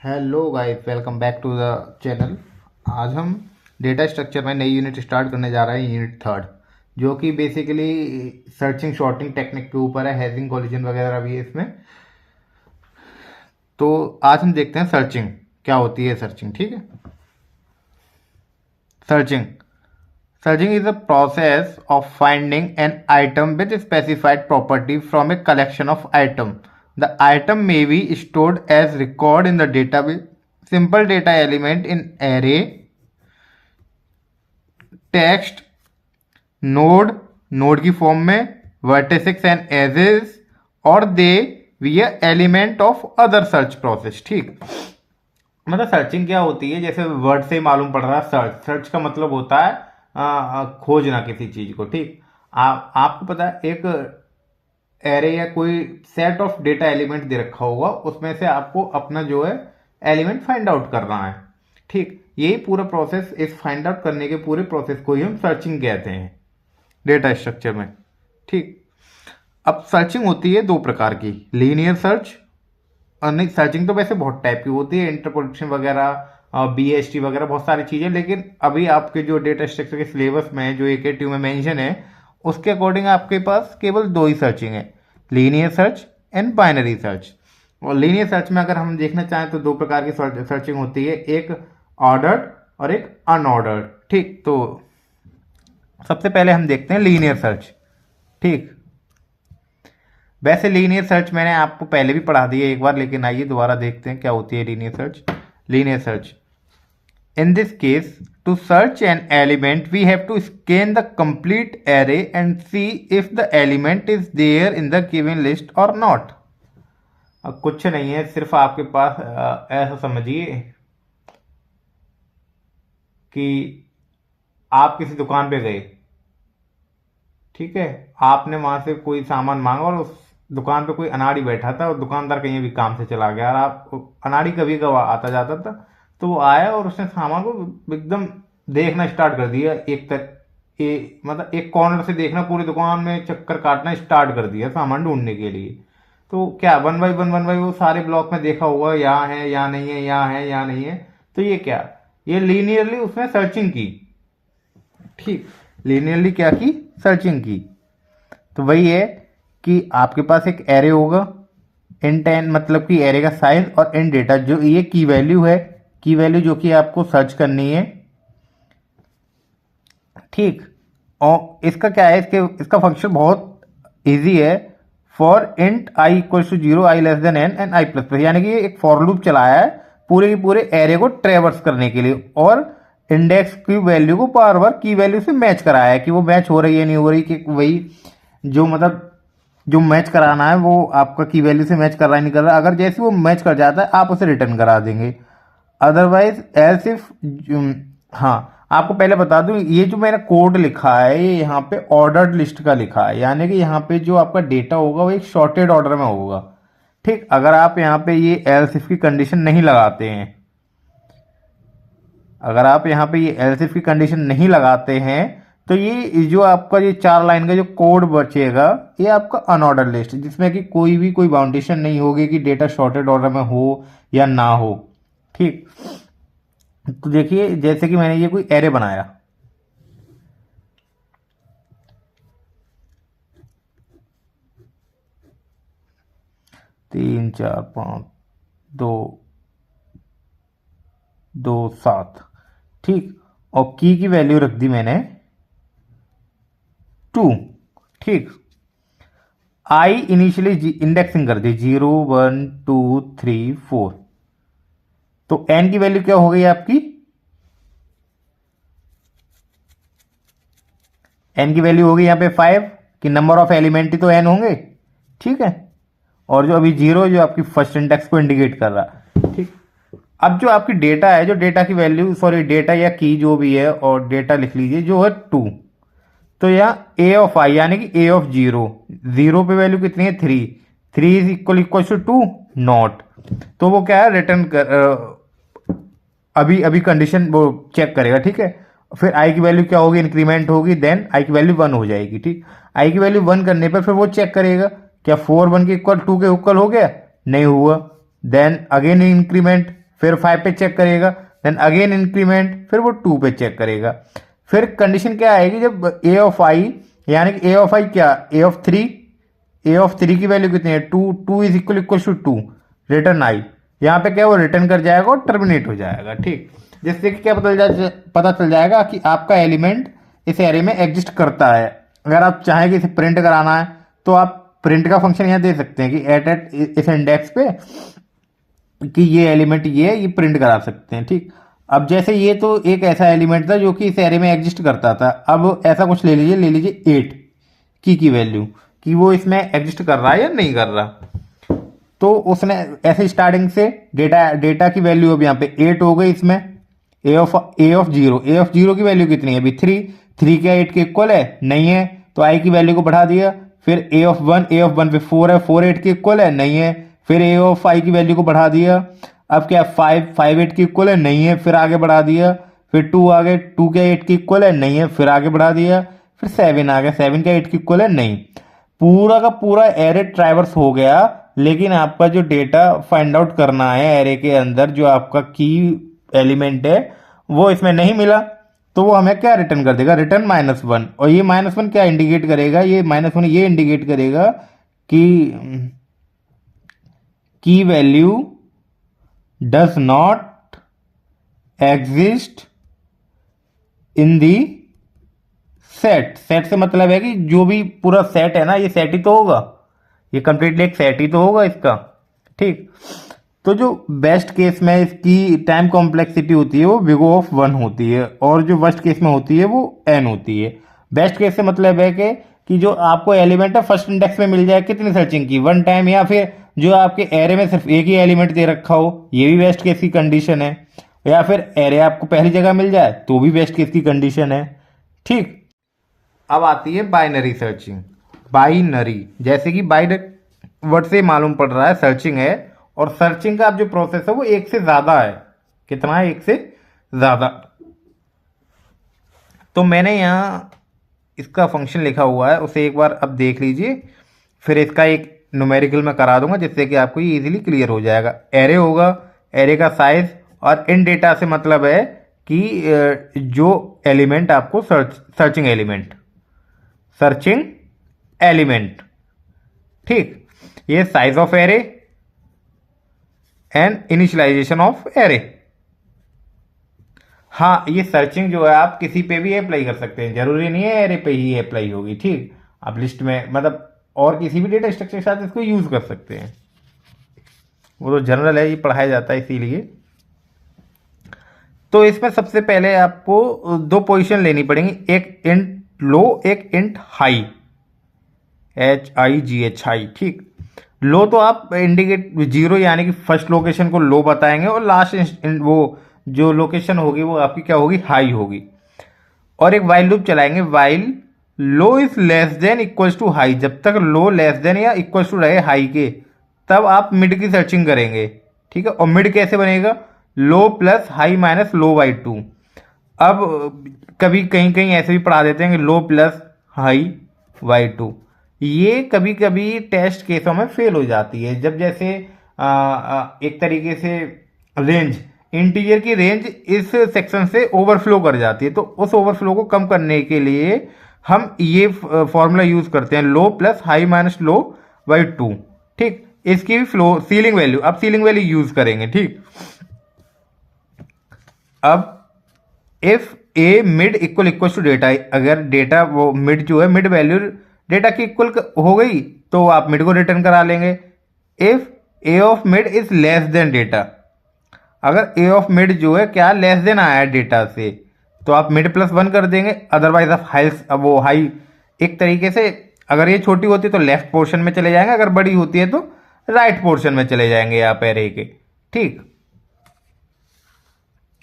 Hello guys, welcome back to the channel. आज हम data structure में नई यूनिट स्टार्ट करने जा रहे हैं, यूनिट थर्ड, जो कि बेसिकली सर्चिंग शॉर्टिंग टेक्निक के ऊपर है। हैशिंग कॉलिजन वगैरह भी है इसमें। तो आज हम देखते हैं सर्चिंग क्या होती है। सर्चिंग, ठीक है। Searching searching is a process of finding an item with specified property from a collection of item. The item may be stored as record in the database, simple data element in array, text, node की form में, vertices and edges, और they be a element of other search process. ठीक, मतलब searching क्या होती है, जैसे word से ही मालूम पड़ रहा है। सर्च सर्च का मतलब होता है खोजना किसी चीज को। ठीक, आपको पता है एक एरे या कोई सेट ऑफ डेटा एलिमेंट दे रखा होगा, उसमें से आपको अपना जो है एलिमेंट फाइंड आउट करना है। ठीक, यही पूरा प्रोसेस, इस फाइंड आउट करने के पूरे प्रोसेस को ही हम सर्चिंग कहते हैं डेटा स्ट्रक्चर में। ठीक, अब सर्चिंग होती है दो प्रकार की, लीनियर सर्च और नहीं। सर्चिंग तो वैसे बहुत टाइप की होती है, इंटरपोलेशन वगैरह, BST वगैरह, बहुत सारी चीजें। लेकिन अभी आपके जो डेटा स्ट्रक्चर के सिलेबस में जो AKTU में मेंशन है, उसके अकॉर्डिंग आपके पास केवल दो ही सर्चिंग है, linear search and binary search. और लीनियर सर्च में अगर हम देखना चाहें तो दो प्रकार की सर्चिंग होती है, एक ऑर्डर्ड और एक अनऑर्डर्ड। ठीक, तो सबसे पहले हम देखते हैं लीनियर सर्च। ठीक, वैसे लीनियर सर्च मैंने आपको पहले भी पढ़ा दिया एक बार, लेकिन आइए दोबारा देखते हैं क्या होती है linear search. Linear search, in this case, to search an element, we have to scan the complete array and see if the element is there in the given list or not. अब कुछ नहीं है, सिर्फ आपके पास ऐसा समझिए कि आप किसी दुकान पे गए, ठीक है, आपने वहां से कोई सामान मांगा और उस दुकान पे कोई अनाड़ी बैठा था और दुकानदार कहीं भी काम से चला गया, और आप अनाड़ी कभी कभी आता जाता था, तो वो आया और उसने सामान को एकदम देखना स्टार्ट कर दिया। मतलब एक कॉर्नर से देखना, पूरी दुकान में चक्कर काटना स्टार्ट कर दिया सामान ढूंढने के लिए। तो क्या वन बाई वो सारे ब्लॉक में देखा होगा, यहाँ है यहाँ नहीं है, यहाँ है यहाँ नहीं है। तो ये क्या, ये लीनियरली उसने सर्चिंग की। ठीक, लीनियरली क्या की, सर्चिंग की। तो वही है कि आपके पास एक एरे होगा, इन 10 मतलब कि एरे का साइज, और इन डेटा जो ये की वैल्यू है, की वैल्यू जो कि आपको सर्च करनी है। ठीक, और इसका क्या है, इसका फंक्शन बहुत इजी है। For int i equal to 0, i less than n and i plus plus, यानी कि ये एक फॉर लूप चलाया है पूरे के पूरे एरे को ट्रेवर्स करने के लिए, और इंडेक्स की वैल्यू को बार बार की वैल्यू से मैच कराया है कि वो मैच हो रही है नहीं हो रही, कि वही जो मतलब जो मैच कराना है वो आपका की वैल्यू से मैच कर रहा है नहीं कर रहा। अगर जैसे वो मैच कर जाता है आप उसे रिटर्न करा देंगे, अदरवाइज एल्स इफ। हाँ, आपको पहले बता दूं, ये जो मैंने कोड लिखा है ये यहाँ पे ऑर्डर्ड लिस्ट का लिखा है, यानी कि यहाँ पे जो आपका डेटा होगा वो एक शॉर्टेड ऑर्डर में होगा। ठीक, अगर आप यहाँ पे ये एल्स इफ की कंडीशन नहीं लगाते हैं, अगर आप यहाँ पे ये एल्स इफ की कंडीशन नहीं लगाते हैं, तो ये जो आपका ये 4 लाइन का जो कोड बचेगा, ये आपका अनऑर्डर लिस्ट, जिसमें कि कोई बाउंडेशन नहीं होगी कि डेटा शॉर्टेड ऑर्डर में हो या ना हो। ठीक, तो देखिए जैसे कि मैंने ये कोई एरे बनाया, तीन चार पाँच दो दो 7। ठीक, और की वैल्यू रख दी मैंने 2। ठीक, आई इनिशियली इंडेक्सिंग कर दी 0 1 2 3 4। तो एन की वैल्यू क्या हो गई आपकी, एन की वैल्यू हो गई यहाँ पे 5, कि नंबर ऑफ एलिमेंट ही तो एन होंगे। ठीक है, और जो अभी 0 जो आपकी फर्स्ट इंडेक्स को इंडिकेट कर रहा है। ठीक, अब जो आपकी डेटा है, जो डेटा की वैल्यू, सॉरी डेटा या की जो भी है, और डेटा लिख लीजिए जो है 2। तो यहाँ ए ऑफ आई यानी कि ए ऑफ 0, 0 पे वैल्यू कितनी है 3, 3 इज इक्वल टू 2 नॉट। तो वो क्या है, रिटर्न कर अभी कंडीशन वो चेक करेगा। ठीक है, फिर आई की वैल्यू क्या होगी, इंक्रीमेंट होगी, देन आई की वैल्यू 1 हो जाएगी। ठीक, आई की वैल्यू 1 करने पर फिर वो चेक करेगा क्या 4 1 के इक्वल 2 के इक्वल हो गया, नहीं हुआ, देन अगेन इंक्रीमेंट, फिर 5 पे चेक करेगा, देन अगेन इंक्रीमेंट, फिर वो 2 पे चेक करेगा। फिर कंडीशन क्या आएगी जब ए ऑफ आई, यानी कि ए ऑफ आई क्या, ए ऑफ थ्री की वैल्यू कितनी है, 2, 2 is equal equal to 2, return I. यहाँ पे क्या वो रिटर्न कर जाएगा और टर्मिनेट हो जाएगा, ठीक। जिससे कि क्या पता चल जाएगा कि आपका एलिमेंट इस एरे में एग्जिस्ट करता है। अगर आप चाहें कि इसे प्रिंट कराना है तो आप प्रिंट का फंक्शन यहाँ दे सकते हैं कि एट इस इंडेक्स पे कि ये एलिमेंट ये प्रिंट करा सकते हैं, ठीक। अब जैसे ये तो एक ऐसा एलिमेंट था जो कि इस एरे में एग्जिस्ट करता था। अब ऐसा कुछ ले लीजिए 8 की वैल्यू कि वो इसमें एग्जिस्ट कर रहा है या नहीं कर रहा। तो उसने ऐसे स्टार्टिंग से डेटा की वैल्यू अब यहाँ पे 8 हो गई इसमें। ए ऑफ जीरो की वैल्यू कितनी है अभी 3 क्या 8 के इक्वल है, नहीं है, तो आई की वैल्यू को बढ़ा दिया। फिर ए ऑफ वन पे 4 है, 4 8 के इक्वल है, नहीं है, फिर ए ऑफ आई की वैल्यू को बढ़ा दिया। अब क्या 5 8 के इक्वल है, नहीं है, फिर आगे बढ़ा दिया। फिर 2 आ गए, 2 क्या 8 के इक्वल है, नहीं है, फिर आगे बढ़ा दिया। फिर 7 आ गया, 7 क्या 8 के इक्वल है, नहीं। पूरा का पूरा एरे ट्रैवर्स हो गया, लेकिन आपका जो डेटा फाइंड आउट करना है एरे के अंदर जो आपका की एलिमेंट है वो इसमें नहीं मिला, तो वो हमें क्या रिटर्न कर देगा, रिटर्न -1। और ये -1 क्या इंडिकेट करेगा, ये -1 ये इंडिकेट करेगा कि की value does not exist in the set. Set से मतलब है कि जो भी पूरा सेट है ना, ये सेट ही तो होगा, ये कंप्लीटली एक सेट ही तो होगा इसका, ठीक। तो जो बेस्ट केस में इसकी टाइम कॉम्प्लेक्सिटी होती है वो बिग ऑफ 1 होती है, और जो वर्स्ट केस में होती है वो n होती है। बेस्ट केस से मतलब है कि जो आपको एलिमेंट है फर्स्ट इंडेक्स में मिल जाए कितनी सर्चिंग की, 1 टाइम, या फिर जो आपके एरे में सिर्फ एक ही एलिमेंट दे रखा हो, ये भी बेस्ट केस की कंडीशन है। या फिर एरे आपको पहली जगह मिल जाए तो भी बेस्ट केस की कंडीशन है, ठीक। अब आती है बाइनरी सर्चिंग। बाइनरी जैसे कि बाइनरी वर्ड से मालूम पड़ रहा है सर्चिंग है, और सर्चिंग का अब जो प्रोसेस है वो एक से ज्यादा है। कितना है, एक से ज्यादा। तो मैंने यहाँ इसका फंक्शन लिखा हुआ है, उसे एक बार अब देख लीजिए, फिर इसका एक न्यूमेरिकल में करा दूंगा जिससे कि आपको ये इजीली क्लियर हो जाएगा। एरे होगा, एरे का साइज, और इन डेटा से मतलब है कि जो एलिमेंट आपको सर्चिंग एलिमेंट, ठीक। ये size of array and initialisation of array. हाँ, ये सर्चिंग जो है आप किसी पे भी अप्लाई कर सकते हैं, जरूरी नहीं है एरे पे ही अप्लाई होगी, ठीक। आप लिस्ट में मतलब और किसी भी डेटा स्ट्रक्चर के साथ इसको यूज कर सकते हैं, वो तो जनरल है, ये पढ़ाया जाता है इसीलिए। तो इसमें सबसे पहले आपको 2 पोजीशन लेनी पड़ेंगी, एक इंट लो, एक इंट हाई, HIGHI, ठीक। लो तो आप इंडिकेट 0 यानी कि फर्स्ट लोकेशन को लो बताएंगे, और लास्ट वो जो लोकेशन होगी वो आपकी क्या होगी, हाई होगी। और एक वाइल लूप चलाएंगे, while low is less than equals to high. जब तक लो लेस देन या इक्वल्स टू रहे हाई के, तब आप मिड की सर्चिंग करेंगे, ठीक है। और मिड कैसे बनेगा, low plus high minus low by 2। अब कभी कहीं कहीं ऐसे भी पढ़ा देते हैं कि लो प्लस हाई बाई 2। ये कभी कभी टेस्ट केसों में फेल हो जाती है, जब जैसे एक तरीके से रेंज, इंटीजर की रेंज इस सेक्शन से ओवरफ्लो कर जाती है, तो उस ओवरफ्लो को कम करने के लिए हम ये फॉर्मूला यूज करते हैं, low plus high minus low by 2, ठीक। इसकी भी फ्लो सीलिंग वैल्यू, अब सीलिंग वैल्यू यूज करेंगे, ठीक। अब if A mid equal to data, अगर डेटा वो मिड जो है मिड वैल्यू डेटा की इक्वल हो गई तो आप मिड को रिटर्न करा लेंगे। If A of mid is less than data, अगर ए ऑफ मिड जो है क्या लेस देन आया है डेटा से, तो आप मिड प्लस 1 कर देंगे, अदरवाइज आप हाई, अब वो हाई एक तरीके से, अगर ये छोटी होती है तो लेफ्ट पोर्शन में चले जाएंगे, अगर बड़ी होती है तो राइट पोर्शन में चले जाएंगे आप एरे के, ठीक।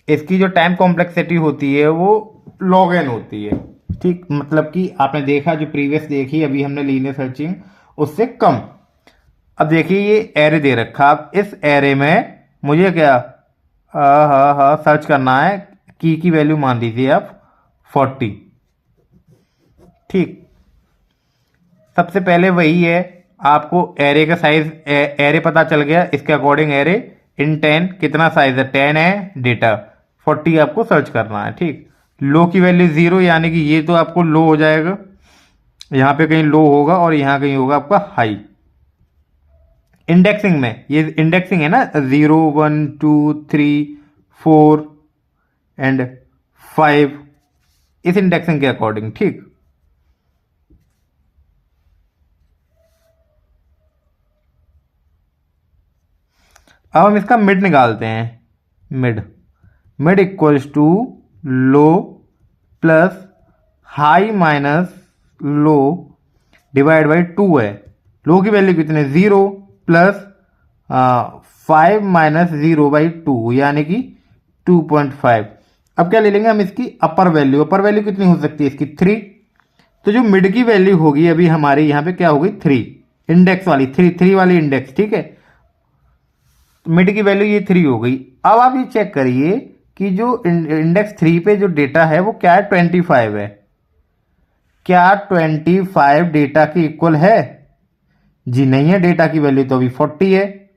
इसकी जो टाइम कॉम्प्लेक्सिटी होती है वो log n होती है, ठीक। मतलब कि आपने देखा जो प्रीवियस देखी अभी हमने लीनियर सर्चिंग, उससे कम। अब देखिए ये एरे दे रखा, अब इस एरे में मुझे क्या सर्च करना है, की वैल्यू मान लीजिए आप 40, ठीक। सबसे पहले वही है, आपको एरे का साइज, एरे पता चल गया, इसके अकॉर्डिंग एरे इन 10 कितना साइज है, 10 है डेटा, 40 आपको सर्च करना है। ठीक, लो की वैल्यू 0 यानी कि ये तो आपको लो हो जाएगा, यहाँ पे कहीं लो होगा और यहाँ कहीं होगा आपका हाई। इंडेक्सिंग में ये इंडेक्सिंग है ना, 0 1 2 3 4 एंड 5, इस इंडेक्सिंग के अकॉर्डिंग। ठीक, अब हम इसका मिड निकालते हैं। Mid mid equals to low plus high minus low divide by 2 है। लो की वैल्यू कितने, 0 प्लस 5 माइनस 0 बाई 2 यानी कि 2.5। अब क्या ले लेंगे हम इसकी अपर वैल्यू। अपर वैल्यू कितनी हो सकती है इसकी, 3। तो जो मिड की वैल्यू होगी अभी हमारे यहाँ पे क्या होगी, 3, इंडेक्स वाली 3 वाली इंडेक्स। ठीक है, मिड की वैल्यू ये 3 हो गई। अब आप ये चेक करिए कि जो इंडेक्स 3 पे जो डेटा है वो क्या है, 25 है। क्या 25 डेटा के इक्वल है, जी नहीं है, डेटा की वैल्यू तो अभी 40 है,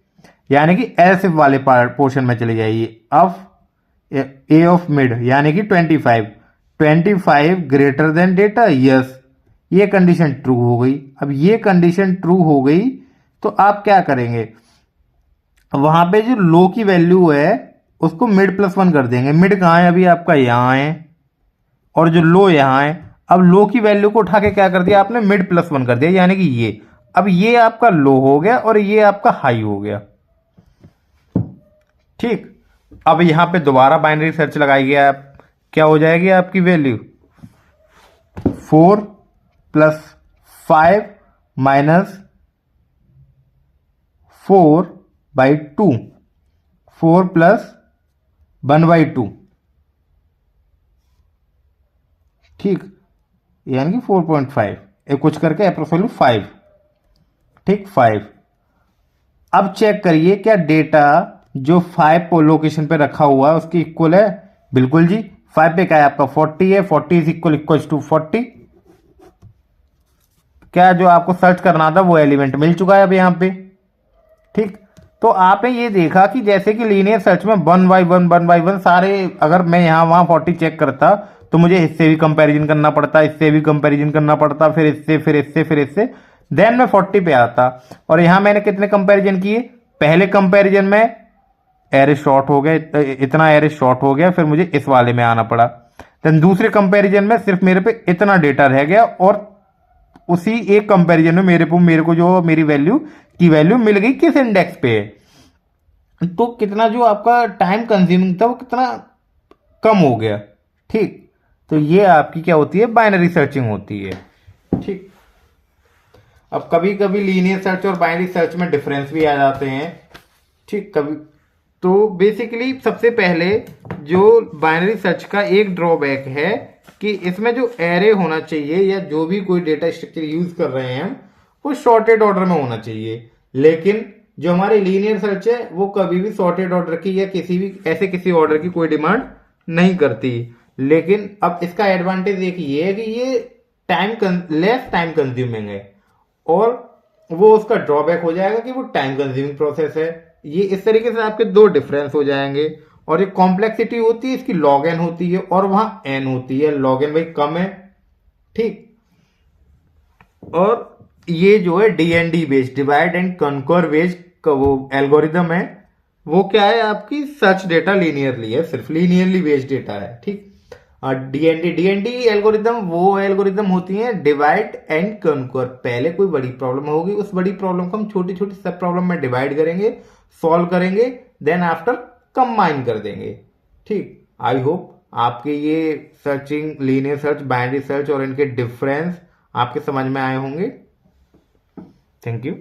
यानी कि एल्स इफ वाले पोर्शन में चले जाइए। ऑफ ए ऑफ मिड यानी कि 25 ग्रेटर देन डेटा, यस, ये कंडीशन ट्रू हो गई। अब ये कंडीशन ट्रू हो गई तो आप क्या करेंगे, वहां पे जो लो की वैल्यू है उसको मिड प्लस 1 कर देंगे। मिड कहां है, अभी आपका यहां है, और जो लो यहां है। अब लो की वैल्यू को उठा के क्या कर दिया आपने, मिड प्लस 1 कर दिया, यानी कि ये। अब ये आपका लो हो गया और ये आपका हाई हो गया। ठीक, अब यहां पे दोबारा बाइनरी सर्च लगाइए आप, क्या हो जाएगी आपकी value, 4 plus 5 minus 4 by 2, 4 plus 1 by 2। ठीक, यानी कि 4.5, एक कुछ करके अप्रोक्स वैल्यू 5। ठीक, 5। अब चेक करिए क्या डेटा जो 5 को लोकेशन पे रखा हुआ है उसकी इक्वल है, बिल्कुल जी। 5 पे क्या है आपका 40 है, 40 इज इक्वल टू 40। क्या जो आपको सर्च करना था वो एलिमेंट मिल चुका है अब यहां पे। ठीक, तो आपने ये देखा कि जैसे कि लीनियर सर्च में 1 बाई 1 सारे, अगर मैं यहां वहां 40 चेक करता तो मुझे इससे भी कंपैरिजन करना पड़ता, इससे भी कंपैरिजन करना पड़ता, फिर इससे फिर इससे फिर इससे, देन मैं 40 पे आता। और यहां मैंने कितने कंपैरिजन किए, पहले कंपैरिजन में एरे शॉर्ट हो गया, इतना एरे शॉर्ट हो गया, फिर मुझे इस वाले में आना पड़ा। देन दूसरे कंपैरिजन में सिर्फ मेरे पे इतना डेटा रह गया, और उसी एक कंपैरिजन में मेरे को जो मेरी वैल्यू की वैल्यू मिल गई किस इंडेक्स पे है। तो कितना जो आपका टाइम कंज्यूमिंग था वो कितना कम हो गया। ठीक, तो ये आपकी क्या होती है, बाइनरी सर्चिंग होती है। ठीक, अब कभी कभी लीनियर सर्च और बाइनरी सर्च में डिफरेंस भी आ जाते हैं। ठीक, कभी तो बेसिकली सबसे पहले जो बाइनरी सर्च का एक ड्रॉबैक है कि इसमें जो एरे होना चाहिए या जो भी कोई डेटा स्ट्रक्चर यूज कर रहे हैं हम, वो सॉर्टेड ऑर्डर में होना चाहिए। लेकिन जो हमारी लीनियर सर्च है वो कभी भी सॉर्टेड ऑर्डर की या किसी भी ऐसे किसी ऑर्डर की कोई डिमांड नहीं करती। लेकिन अब इसका एडवांटेज एक ये है कि ये लेस टाइम कंज्यूमिंग है, और वो उसका ड्रॉबैक हो जाएगा कि वो टाइम कंज्यूमिंग प्रोसेस है। ये इस तरीके से आपके दो डिफरेंस हो जाएंगे। और ये कॉम्प्लेक्सिटी होती है इसकी लॉग एन होती है, और वहां एन होती है, लॉग एन भाई कम है। ठीक, और ये जो है DND based, divide and conquer based का वो एल्गोरिदम है, वो क्या है आपकी सर्च डेटा लीनियरली है, सिर्फ लीनियरली बेस्ड डेटा है। ठीक, डीएनडी एल्गोरिदम वो एल्गोरिदम होती है डिवाइड एंड कनकर। पहले कोई बड़ी प्रॉब्लम होगी, उस बड़ी प्रॉब्लम को हम छोटी छोटी सब प्रॉब्लम में डिवाइड करेंगे, सॉल्व करेंगे, देन आफ्टर कंबाइन कर देंगे। ठीक, आई होप आपके ये searching, linear search, binary search और इनके डिफरेंस आपके समझ में आए होंगे। Thank you.